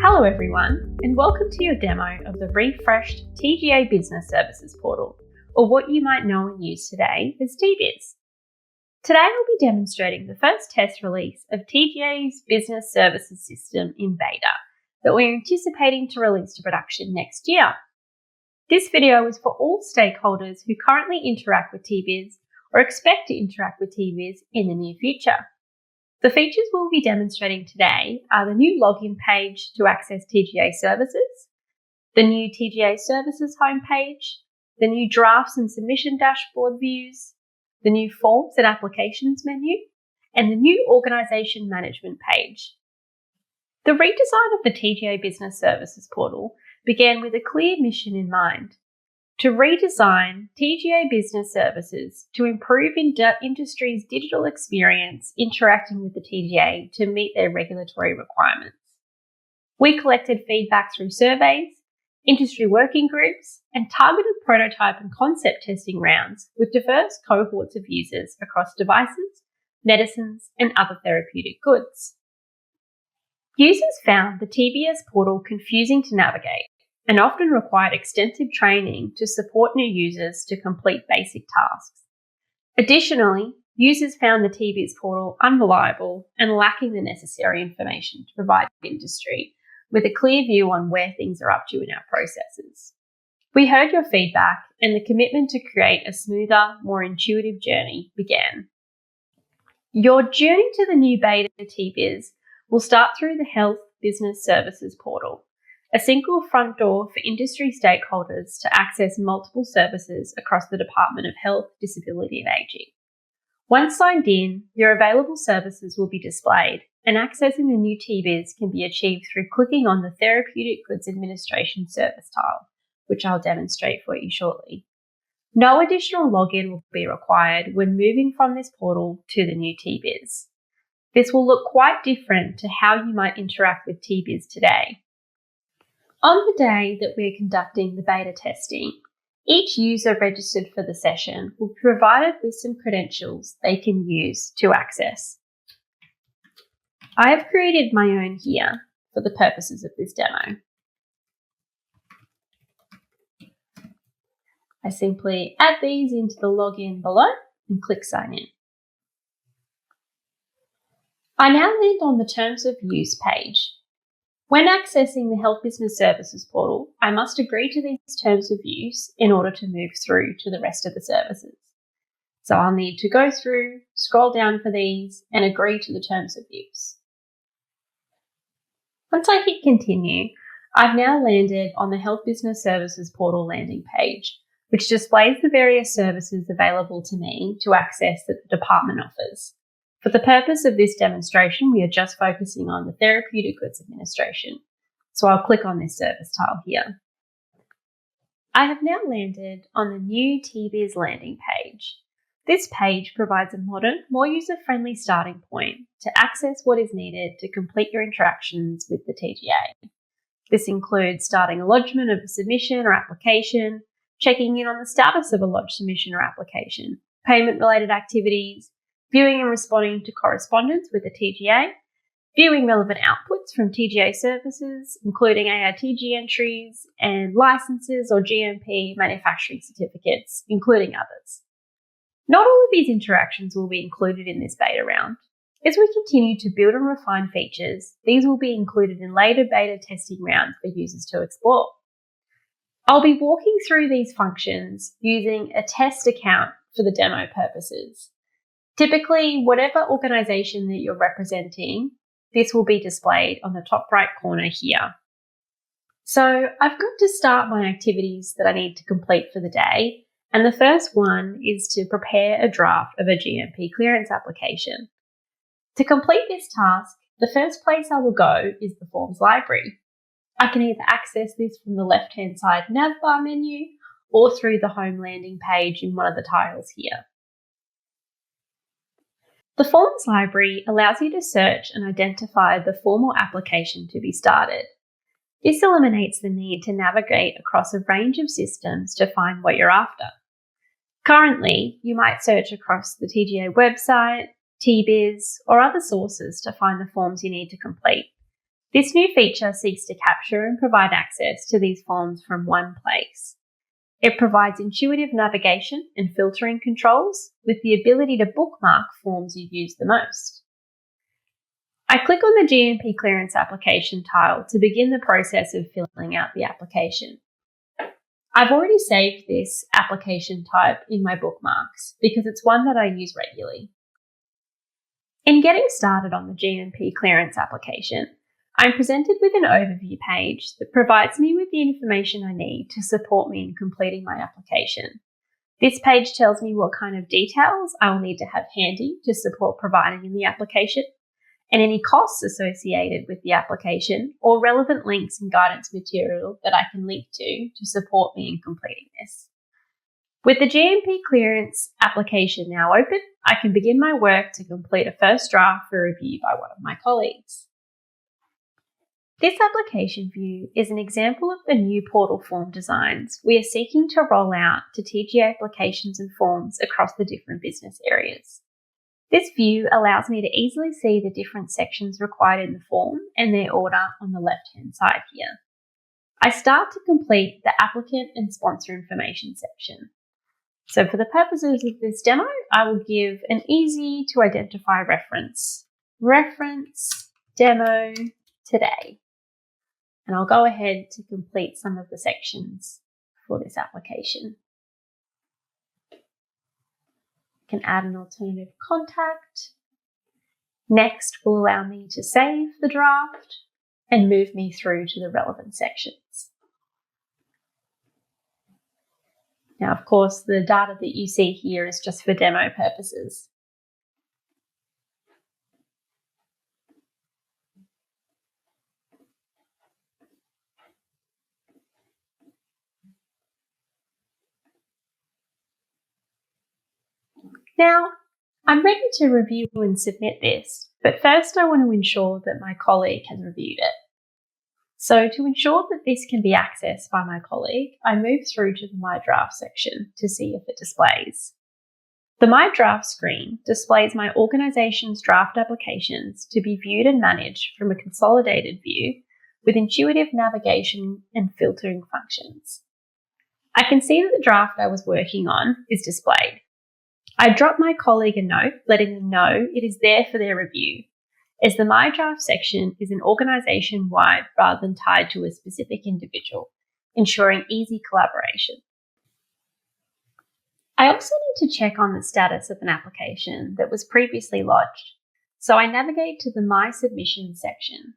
Hello everyone, and welcome to your demo of the refreshed TGA Business Services portal, or what you might know and use today as TBiz. Today I'll be demonstrating the first test release of TGA's Business Services system in beta that we're anticipating to release to production next year. This video is for all stakeholders who currently interact with TBiz or expect to interact with TBiz in the near future. The features we'll be demonstrating today are the new login page to access TGA services, the new TGA services homepage, the new drafts and submission dashboard views, the new forms and applications menu, and the new organisation management page. The redesign of the TGA Business Services portal began with a clear mission in mind: to redesign TGA Business Services to improve industry's digital experience interacting with the TGA to meet their regulatory requirements. We collected feedback through surveys, industry working groups, and targeted prototype and concept testing rounds with diverse cohorts of users across devices, medicines, and other therapeutic goods. Users found the TBS portal confusing to navigate and often required extensive training to support new users to complete basic tasks. Additionally, users found the TBiz portal unreliable and lacking the necessary information to provide industry with a clear view on where things are up to in our processes. We heard your feedback, and the commitment to create a smoother, more intuitive journey began. Your journey to the new beta TBiz will start through the Health Business Services portal, a single front door for industry stakeholders to access multiple services across the Department of Health, Disability and Ageing. Once signed in, your available services will be displayed, and accessing the new TBiz can be achieved through clicking on the Therapeutic Goods Administration service tile, which I'll demonstrate for you shortly. No additional login will be required when moving from this portal to the new TBiz. This will look quite different to how you might interact with TBiz today. On the day that we're conducting the beta testing, each user registered for the session will be provided with some credentials they can use to access. I have created my own here for the purposes of this demo. I simply add these into the login below and click Sign In. I now land on the Terms of Use page. When accessing the Health Business Services portal, I must agree to these terms of use in order to move through to the rest of the services. So I'll need to go through, scroll down for these, and agree to the terms of use. Once I hit Continue, I've now landed on the Health Business Services portal landing page, which displays the various services available to me to access that the department offers. For the purpose of this demonstration, we are just focusing on the Therapeutic Goods Administration, so I'll click on this service tile here. I have now landed on the new TBiz landing page. This page provides a modern, more user-friendly starting point to access what is needed to complete your interactions with the TGA. This includes starting a lodgement of a submission or application, checking in on the status of a lodged submission or application, payment-related activities, viewing and responding to correspondence with the TGA, viewing relevant outputs from TGA services, including ARTG entries and licenses or GMP manufacturing certificates, including others. Not all of these interactions will be included in this beta round. As we continue to build and refine features, these will be included in later beta testing rounds for users to explore. I'll be walking through these functions using a test account for the demo purposes. Typically, whatever organisation that you're representing, this will be displayed on the top right corner here. So I've got to start my activities that I need to complete for the day, and the first one is to prepare a draft of a GMP clearance application. To complete this task, the first place I will go is the Forms library. I can either access this from the left-hand side navbar menu or through the home landing page in one of the tiles here. The Forms library allows you to search and identify the formal application to be started. This eliminates the need to navigate across a range of systems to find what you're after. Currently, you might search across the TGA website, TBiz, or other sources to find the forms you need to complete. This new feature seeks to capture and provide access to these forms from one place. It provides intuitive navigation and filtering controls with the ability to bookmark forms you use the most. I click on the GMP clearance application tile to begin the process of filling out the application. I've already saved this application type in my bookmarks because it's one that I use regularly. In getting started on the GMP clearance application, I'm presented with an overview page that provides me with the information I need to support me in completing my application. This page tells me what kind of details I will need to have handy to support providing in the application, and any costs associated with the application or relevant links and guidance material that I can link to support me in completing this. With the GMP clearance application now open, I can begin my work to complete a first draft for review by one of my colleagues. This application view is an example of the new portal form designs we are seeking to roll out to TGA applications and forms across the different business areas. This view allows me to easily see the different sections required in the form and their order on the left-hand side here. I start to complete the applicant and sponsor information section. So for the purposes of this demo, I will give an easy to identify reference. Reference demo today. And I'll go ahead to complete some of the sections for this application. Can add an alternative contact. Next will allow me to save the draft and move me through to the relevant sections. Now, of course, the data that you see here is just for demo purposes. Now, I'm ready to review and submit this, but first I want to ensure that my colleague has reviewed it. So to ensure that this can be accessed by my colleague, I move through to the My Draft section to see if it displays. The My Draft screen displays my organisation's draft applications to be viewed and managed from a consolidated view with intuitive navigation and filtering functions. I can see that the draft I was working on is displayed. I drop my colleague a note letting them know it is there for their review, as the My Draft section is an organisation-wide rather than tied to a specific individual, ensuring easy collaboration. I also need to check on the status of an application that was previously lodged, so I navigate to the My Submissions section.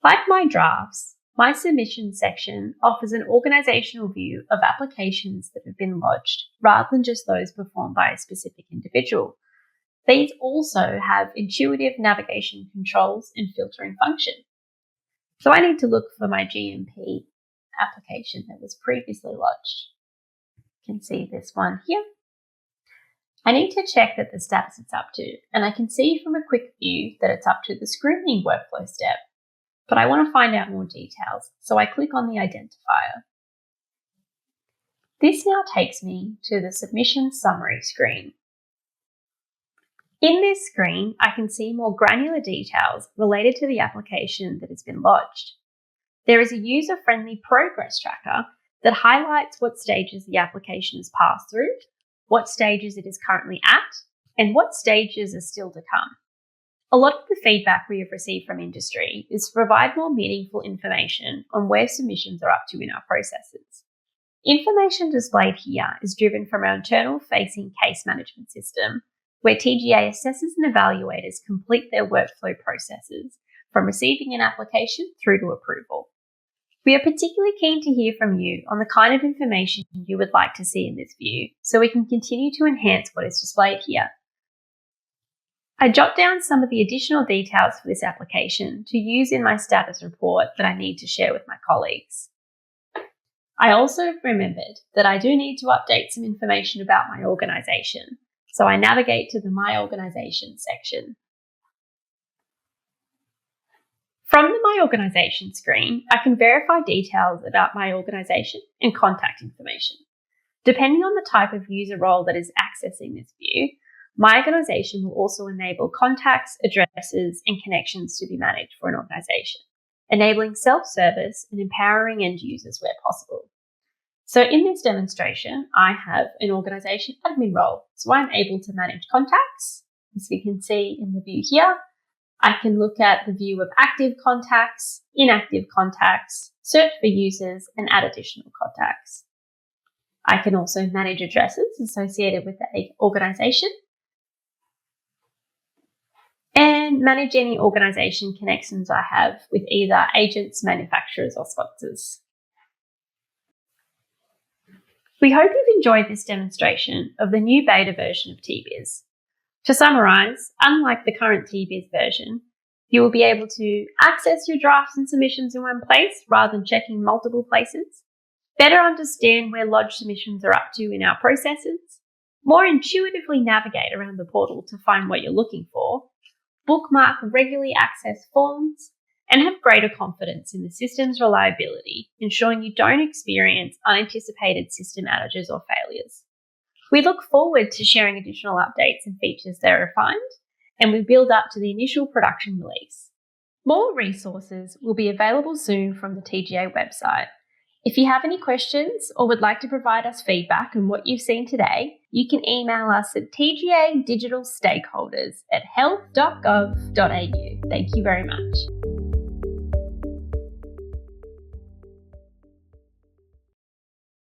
Like My Drafts, My Submissions section offers an organisational view of applications that have been lodged rather than just those performed by a specific individual. These also have intuitive navigation controls and filtering function. So I need to look for my GMP application that was previously lodged. You can see this one here. I need to check that the status it's up to, and I can see from a quick view that it's up to the screening workflow step, but I want to find out more details, so I click on the identifier. This now takes me to the submission summary screen. In this screen, I can see more granular details related to the application that has been lodged. There is a user-friendly progress tracker that highlights what stages the application has passed through, what stages it is currently at, and what stages are still to come. A lot of the feedback we have received from industry is to provide more meaningful information on where submissions are up to in our processes. Information displayed here is driven from our internal-facing case management system, where TGA assessors and evaluators complete their workflow processes from receiving an application through to approval. We are particularly keen to hear from you on the kind of information you would like to see in this view, so we can continue to enhance what is displayed here. I jot down some of the additional details for this application to use in my status report that I need to share with my colleagues. I also remembered that I do need to update some information about my organisation, so I navigate to the My Organisation section. From the My Organisation screen, I can verify details about my organisation and contact information. Depending on the type of user role that is accessing this view, my organisation will also enable contacts, addresses, and connections to be managed for an organisation, enabling self-service and empowering end users where possible. So in this demonstration, I have an organisation admin role. So I'm able to manage contacts. As we can see in the view here, I can look at the view of active contacts, inactive contacts, search for users, and add additional contacts. I can also manage addresses associated with the organisation and manage any organisation connections I have with either agents, manufacturers, or sponsors. We hope you've enjoyed this demonstration of the new beta version of TBiz. To summarise, unlike the current TBiz version, you will be able to access your drafts and submissions in one place rather than checking multiple places, better understand where lodged submissions are up to in our processes, more intuitively navigate around the portal to find what you're looking for, bookmark regularly accessed forms, and have greater confidence in the system's reliability, ensuring you don't experience unanticipated system outages or failures. We look forward to sharing additional updates and features that are refined, and we build up to the initial production release. More resources will be available soon from the TGA website. If you have any questions or would like to provide us feedback on what you've seen today, you can email us at tgadigitalstakeholders@health.gov.au. Thank you very much.